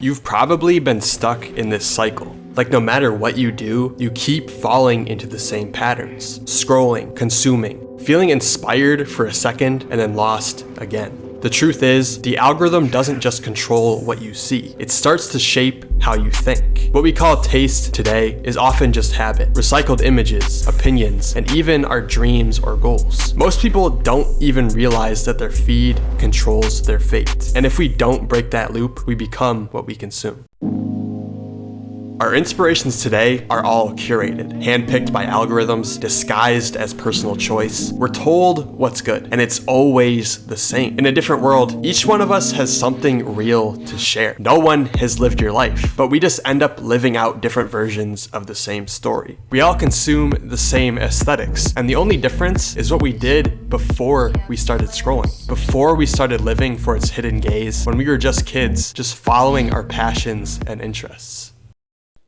You've probably been stuck in this cycle. Like no matter what you do, you keep falling into the same patterns. Scrolling, consuming, feeling inspired for a second and then lost again. The truth is, the algorithm doesn't just control what you see. It starts to shape how you think. What we call taste today is often just habit, recycled images, opinions, and even our dreams or goals. Most people don't even realize that their feed controls their fate. And if we don't break that loop, we become what we consume. Our inspirations today are all curated, handpicked by algorithms, disguised as personal choice. We're told what's good, and it's always the same. In a different world, each one of us has something real to share. No one has lived your life, but we just end up living out different versions of the same story. We all consume the same aesthetics, and the only difference is what we did before we started scrolling, before we started living for its hidden gaze, when we were just kids, just following our passions and interests.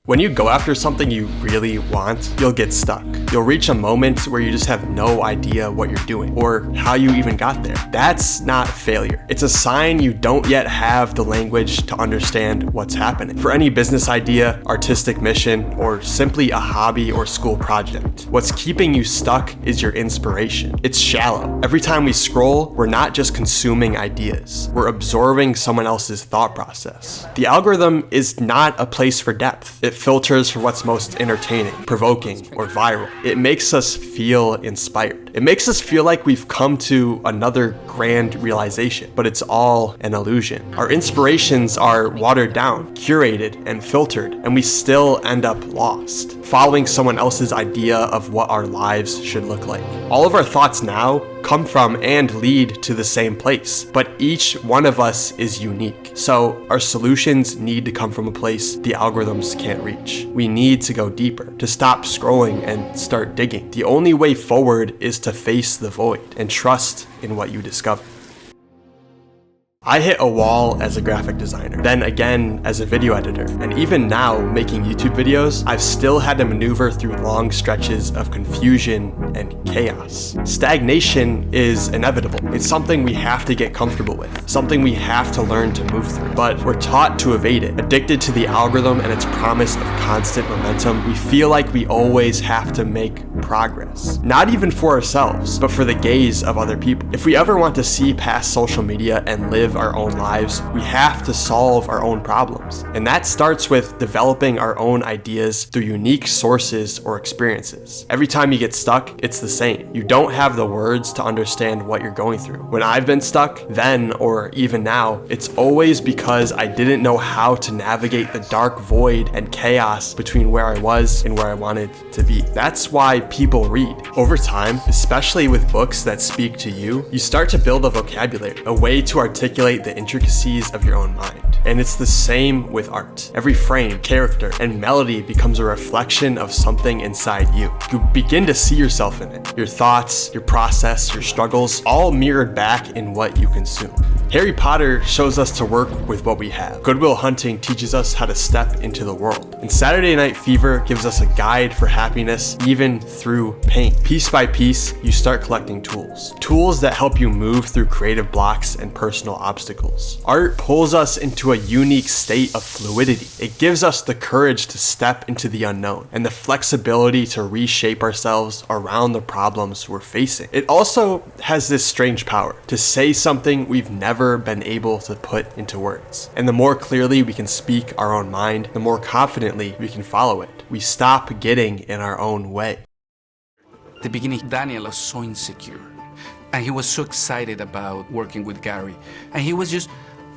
When you go after something you really want, you'll get stuck. You'll reach a moment where you just have no idea what you're doing or how you even got there. That's not failure. It's a sign you don't yet have the language to understand what's happening. For any business idea, artistic mission, or simply a hobby or school project, what's keeping you stuck is your inspiration. It's shallow. Every time we scroll, we're not just consuming ideas. We're absorbing someone else's thought process. The algorithm is not a place for depth. It filters for what's most entertaining, provoking, or viral. It makes us feel inspired. It makes us feel like we've come to another grand realization, but it's all an illusion. Our inspirations are watered down, curated, and filtered, and we still end up lost, following someone else's idea of what our lives should look like. All of our thoughts now come from and lead to the same place, but each one of us is unique. So our solutions need to come from a place the algorithms can't reach. We need to go deeper, to stop scrolling and start digging. The only way forward is to face the void and trust in what you discover. I hit a wall as a graphic designer, then again as a video editor, and even now making YouTube videos, I've still had to maneuver through long stretches of confusion and chaos. Stagnation is inevitable. It's something we have to get comfortable with, something we have to learn to move through, but we're taught to evade it. Addicted to the algorithm and its promise of constant momentum, we feel like we always have to make progress. Not even for ourselves, but for the gaze of other people. If we ever want to see past social media and live our own lives, we have to solve our own problems. And that starts with developing our own ideas through unique sources or experiences. Every time you get stuck, it's the same. You don't have the words to understand what you're going through. When I've been stuck, then or even now, it's always because I didn't know how to navigate the dark void and chaos between where I was and where I wanted to be. That's why people read. Over time, especially with books that speak to you, you start to build a vocabulary, a way to articulate the intricacies of your own mind. And it's the same with art. Every frame, character, and melody becomes a reflection of something inside you. You begin to see yourself in it. Your thoughts, your process, your struggles, all mirrored back in what you consume. Harry Potter shows us to work with what we have. Good Will Hunting teaches us how to step into the world. And Saturday Night Fever gives us a guide for happiness, even through pain. Piece by piece, you start collecting tools. Tools that help you move through creative blocks and personal obstacles. Art pulls us into a unique state of fluidity. It gives us the courage to step into the unknown and the flexibility to reshape ourselves around the problems we're facing. It also has this strange power to say something we've never been able to put into words. And the more clearly we can speak our own mind, the more confidently we can follow it. We stop getting in our own way. At the beginning, Daniel was so insecure. And he was so excited about working with Gary. And he was just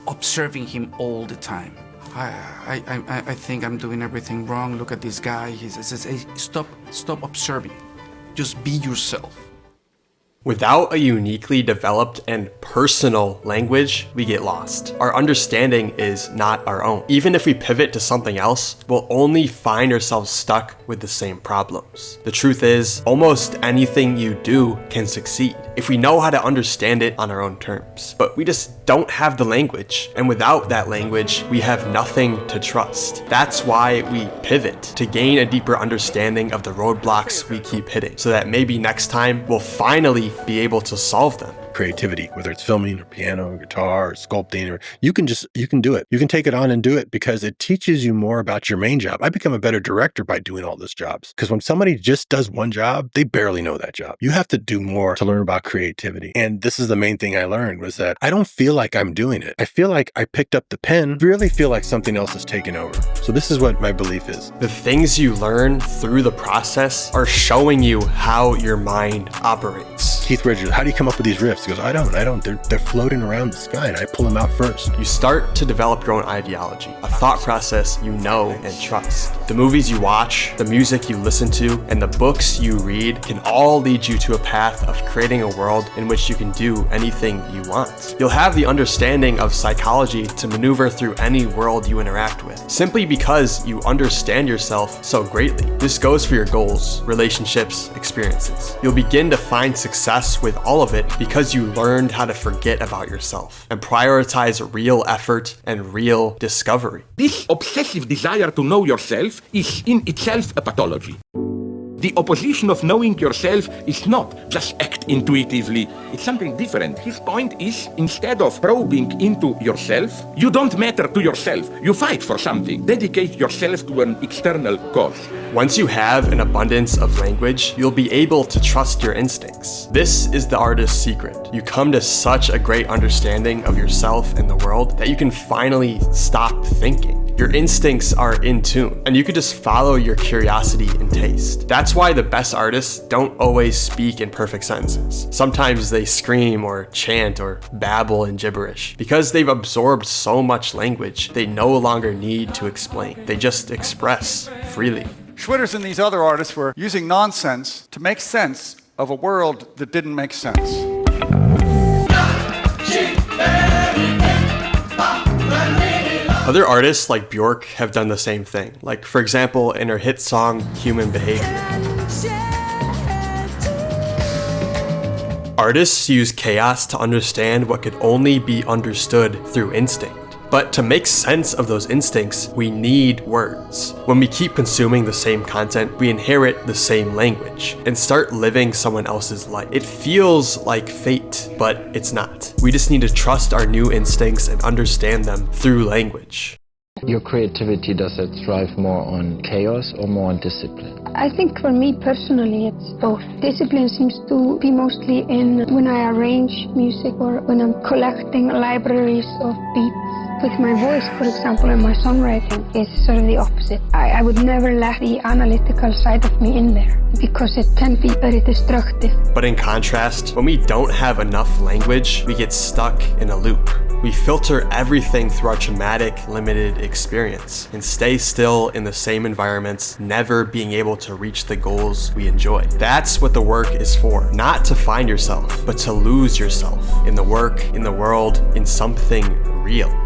observing him all the time. I think I'm doing everything wrong. Look at this guy. He says, hey, stop observing. Just be yourself. Without a uniquely developed and personal language, we get lost. Our understanding is not our own. Even if we pivot to something else, we'll only find ourselves stuck with the same problems. The truth is, almost anything you do can succeed if we know how to understand it on our own terms. But we just don't have the language, and without that language, we have nothing to trust. That's why we pivot, to gain a deeper understanding of the roadblocks we keep hitting, so that maybe next time we'll finally be able to solve them. creativity, whether it's filming or piano or guitar or sculpting, or you can do it. You can take it on and do it because it teaches you more about your main job. I become a better director by doing all those jobs, because when somebody just does one job, they barely know that job. You have to do more to learn about creativity. And this is the main thing I learned, was that I don't feel like I'm doing it. I feel like I picked up the pen, really feel like something else has taken over. So this is what my belief is. The things you learn through the process are showing you how your mind operates. Keith Richards, how do you come up with these riffs? He goes, I don't. They're floating around the sky and I pull them out first. You start to develop your own ideology, a thought process you know and trust. The movies you watch, the music you listen to, and the books you read can all lead you to a path of creating a world in which you can do anything you want. You'll have the understanding of psychology to maneuver through any world you interact with, simply because you understand yourself so greatly. This goes for your goals, relationships, experiences. You'll begin to find success with all of it because you learned how to forget about yourself and prioritize real effort and real discovery. This obsessive desire to know yourself is in itself a pathology. The opposition of knowing yourself is not just act intuitively, it's something different. His point is, instead of probing into yourself, you don't matter to yourself. You fight for something. Dedicate yourself to an external cause. Once you have an abundance of language, you'll be able to trust your instincts. This is the artist's secret. You come to such a great understanding of yourself and the world that you can finally stop thinking. Your instincts are in tune, and you can just follow your curiosity and taste. That's why the best artists don't always speak in perfect sentences. Sometimes they scream or chant or babble in gibberish. Because they've absorbed so much language, they no longer need to explain. They just express freely. Schwitters and these other artists were using nonsense to make sense of a world that didn't make sense. Other artists like Björk have done the same thing. Like, for example, in her hit song, Human Behavior. Artists use chaos to understand what could only be understood through instinct. But to make sense of those instincts, we need words. When we keep consuming the same content, we inherit the same language and start living someone else's life. It feels like fate, but it's not. We just need to trust our new instincts and understand them through language. Your creativity, does it thrive more on chaos or more on discipline? I think for me personally it's both. Discipline seems to be mostly in when I arrange music or when I'm collecting libraries of beats. With my voice, for example, and my songwriting is sort of the opposite. I would never let the analytical side of me in there because it can be very destructive. But in contrast, when we don't have enough language, we get stuck in a loop. We filter everything through our traumatic, limited experience and stay still in the same environments, never being able to reach the goals we enjoy. That's what the work is for. Not to find yourself, but to lose yourself in the work, in the world, in something real.